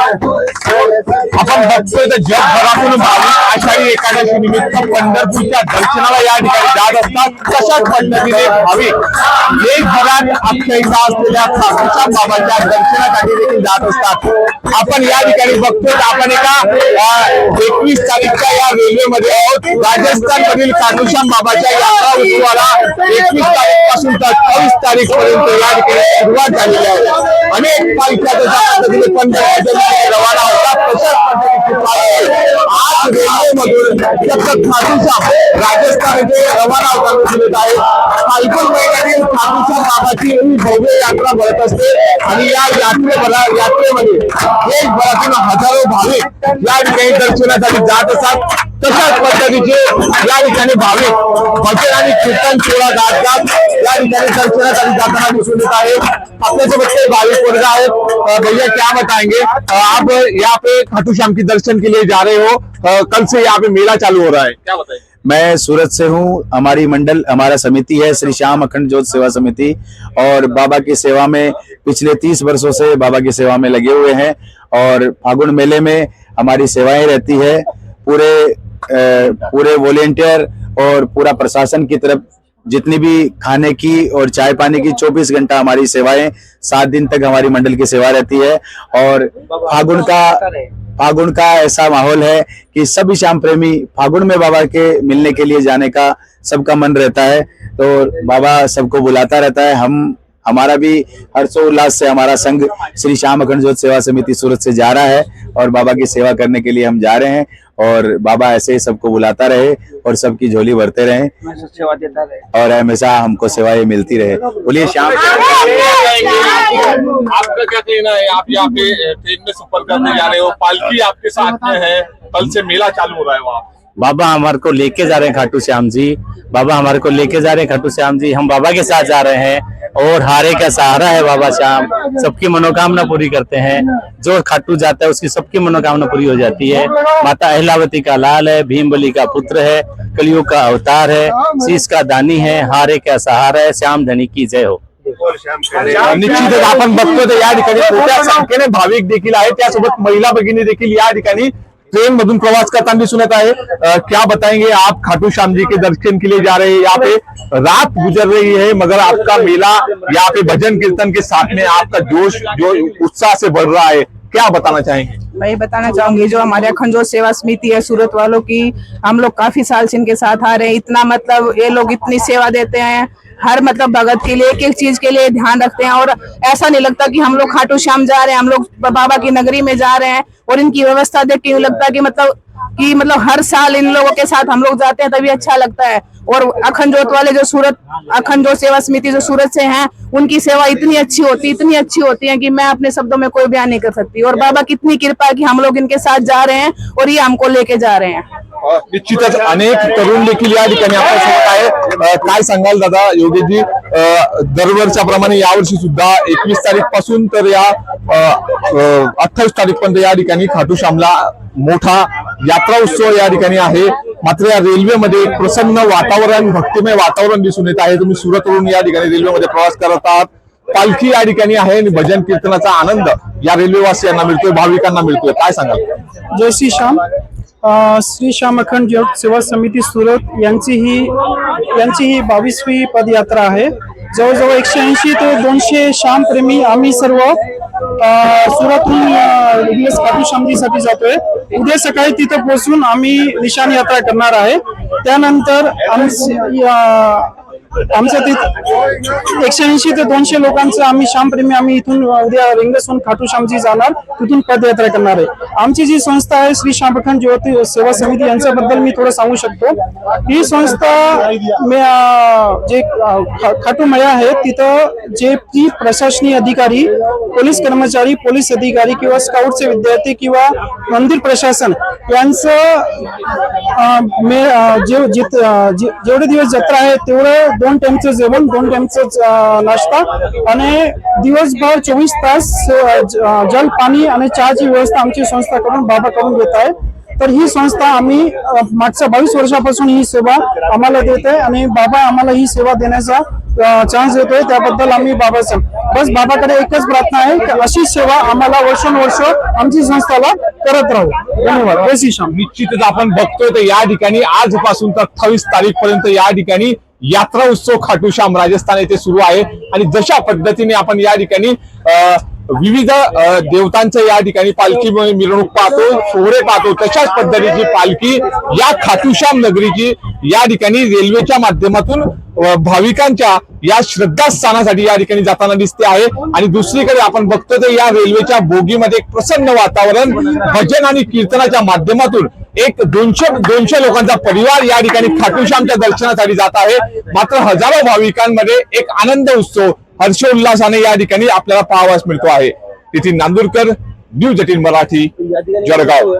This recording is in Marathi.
आपण बघतोय तर जगभरातून भाविक आषाढी एकादशी निमित्त पंढरपूरच्या दर्शनाला या ठिकाणी जात असतात। तशाच पद्धतीने भाविक देशभरात आख्यायिका असलेल्या खाटूश्याम बाबाच्या दर्शनासाठी देखील जात असतात। आपण या ठिकाणी बघतोय आपण एका 21 तारीखच्या या रेल्वेमध्ये आहोत। राजस्थान मधील खाटूश्याम बाबाच्या यात्रा उत्सवाला 21 तारीख पासून तर 28 तारीख पर्यंत या ठिकाणी सुरुवात झालेली आहे। अनेक पालख्या तशा पद्धतीने पंढरपूरमध्ये रवाना होतात। तशाच पद्धतीने आज रेल्वेमधून खाटूश्याम राजस्थान येथे रवाना होताना दिसत आहे। फाल्गुन महिन्यातील खाटूश्याम बाबाची भव्य यात्रा भरत असते आणि या यात्रेमध्ये देशभरातून हजारो भाविक या ठिकाणी दर्शनासाठी जात असतात। तशाच पद्धतीचे या ठिकाणी भाविक भजन आणि कीर्तन सोहळा गातात या ठिकाणी दर्शनासाठी जाताना दिसून येत आहे। आपल्यासोबत ते भाविक वर्ग आहेत। भैया क्या बताएंगे, आप यहाँ पे खाटूश्याम के दर्शन के लिए जा रहे हो, कल से यहाँ पे मेला चालू हो रहा है, क्या बताएं? मैं सूरत से हूँ। हमारी मंडल हमारा समिति है श्री श्याम अखंड ज्योत सेवा समिति, और बाबा की सेवा में पिछले 30 वर्षों से बाबा की सेवा में लगे हुए हैं। और फागुन मेले में हमारी सेवाएं रहती है। पूरे वॉलेंटियर और पूरा प्रशासन की तरफ जितनी भी खाने की और चाय पानी की 24 घंटा हमारी सेवाएं, 7 दिन तक हमारी मंडल की सेवा रहती है। और फागुन का ऐसा माहौल है कि सभी श्याम प्रेमी फागुन में बाबा के मिलने के लिए जाने का सबका मन रहता है। तो बाबा सबको बुलाता रहता है। हमारा भी हर्षोल्लास से हमारा संघ श्री श्याम अखंड ज्योत सेवा समिति सूरत से जा रहा है और बाबा की सेवा करने के लिए हम जा रहे हैं। और बाबा ऐसे ही सबको बुलाता रहे और सबकी झोली भरते रहे, सेवा देता रहे और हमेशा हमको सेवाएं मिलती रहे। बोलिए श्याम। आपका क्या कहना है, आप यहाँ पे ट्रेन में सफर करने जा रहे हो, पालकी आपके साथ में है, कल से मेला चालू हो रहा है वहाँ? बाबा हमारे को लेके जा रहे हैं खाटू श्याम जी। बाबा हमारे को लेके जा रहे हैं खाटू श्याम जी। हम बाबा के साथ जा रहे हैं और हारे का सहारा है बाबा श्याम। सबकी मनोकामना पूरी करते हैं। जो खाटू जाता है उसकी सबकी मनोकामना पूरी हो जाती है। माता अहिलावती का लाल है, भीम बली का पुत्र है, कलियुग का अवतार है, शीश का दानी है, हारे का सहारा है। श्याम धनी की जय हो। निश्चितच आपण बघतो तर या ठिकाणी मोठ्या संख्येने भाविक देखील आहेत, त्यासोबत महिला भगिनी देखील या ठिकाणी ट्रेन मधून प्रवास करताना दिसून येत आहे। क्या बताएंगे, आप खाटू श्याम जी के दर्शन के लिए जा रहे हैं, यहाँ पे रात गुजर रही है मगर आपका मेला यहाँ पे भजन कीर्तन के साथ में आपका जोश जो उत्साह से बढ़ रहा है, क्या बताना चाहेंगे? मैं ये बताना चाहूंगी जो हमारे अखंड ज्योत सेवा समिति है सूरत वालों की, हम लोग काफी साल से इनके साथ आ रहे हैं। इतना मतलब ये लोग इतनी सेवा देते हैं, हर मतलब भगत के लिए एक एक चीज के लिए ध्यान रखते हैं। और ऐसा नहीं लगता कि हम लोग खाटू श्याम जा रहे हैं, हम लोग बाबा की नगरी में जा रहे हैं। और इनकी व्यवस्था देख के लगता है कि मतलब हर साल इन लोगों के साथ हम लोग जाते हैं तभी अच्छा लगता है। और अखंड ज्योत वाले जो सूरत अखंड ज्योत सेवा समिति जो सूरत से हैं, उनकी सेवा इतनी अच्छी होती है कि मैं अपने शब्दों में कोई बयान नहीं कर सकती। और बाबा कितनी कृपा है कि हम लोग इनके साथ जा रहे हैं और ये हमको लेके जा रहे हैं। निश्चितच अनेक तरुण देखील या ठिकाणी आपल्यासोबत आहे। काय सांगाल दादा योगेशजी, दरवर्षाप्रमाणे यावर्षी सुद्धा 21 तारीख पासून तर या 28 तारीख पर्यंत या ठिकाणी खाटू श्यामला मोठा यात्रा उत्सव या ठिकाणी आहे। मात्र या रेल्वेमध्ये एक प्रसन्न वातावरण, भक्तिमय वातावरण दिसून येत आहे। तुम्ही सुरतवरून या ठिकाणी रेल्वेमध्ये प्रवास करत आहात, पालखी या ठिकाणी आहे आणि भजन कीर्तनाचा आनंद या रेल्वेवासियांना मिळतोय, भाविकांना मिळतोय, काय सांगाल? जय श्री श्याम। श्री श्याम अखंड ज्योत सेवा समिती सूरत यांची ही 22वी पदयात्रा आहे। जवळजवळ 180 ते 200 श्यामप्रेमी आम्ही सर्व सुरतहून खाटू श्यामजीसाठी जातोय। उद्या सकाळी तिथं पोहोचून आम्ही निशाण यात्रा करणार आहे। त्यानंतर आमचं तिथे 180 ते 200 लोकांचं आम्ही श्यामप्रेमी आम्ही इथून उद्या रिंगसून खाटू श्यामजी जाणार, तिथून पदयात्रा करणार आहे। आमची जी संस्था आहे श्री श्याम अखंड ज्योत सेवा समिती, यांच्याबद्दल मी थोडं सांगू शकतो। ही संस्था जे खाटू मया आहे तिथं जे प्रशासकीय अधिकारी, पोलीस कर्मचारी, पोलीस अधिकारी किंवा स्काउटचे विद्यार्थी किंवा मंदिर प्रशासन यांचं जेवढे दिवस जत्रा आहे तेवढं 2 टाइमचं जेवण, 2 टाइमचं नाश्ता आणि दिवसभर 24 तास जल, पाणी आणि चहाची व्यवस्था आमची संस्था करून बाबा करून देत आहे। तर ही संस्था आम्ही मागच्या 22 वर्षापासून ही सेवा आम्हाला देत आहे आणि बाबा आम्हाला ही सेवा देण्याचा चान्स देतोय, त्याबद्दल आम्ही बस बाबाकडे एकच प्रार्थना आहे की अशी सेवा आम्हाला वर्षानुवर्ष आमची संस्थाला करत राहू. धन्यवाद. जय श्री श्याम. निश्चितच आपण बघतोय तर या ठिकाणी आजपासून तर 28 तारीख पर्यंत या ठिकाणी यात्रा उत्सव खाटू श्याम राजस्थान येथे सुरू आहे. आणि जशा पद्धतीने आपण या ठिकाणी विविध देवतांचं या ठिकाणी पालखी मिरवणूक पाहतो, सोहळे पाहतो, तशाच पद्धतीची पालखी या खाटू श्याम नगरीची या ठिकाणी रेल्वेच्या माध्यमातून भाविकांच्या या श्रद्धास्थानासाठी या ठिकाणी जाताना दिसते आहे. आणि दुसरीकडे आपण बघतो तर या रेल्वेच्या बोगीमध्ये एक प्रसन्न वातावरण भजन आणि कीर्तनाच्या माध्यमातून एक 200 लोकांचा परिवार या ठिकाणी खाटू श्यामच्या दर्शनासाठी जात आहे. मात्र हजारो भाविकांमध्ये एक आनंद उत्सव हर्षोल्लासाने या ठिकाणी आपल्याला पाहावयास मिळतो आहे. नितीन नांदुरकर, न्यूज 18 मराठी, जळगाव.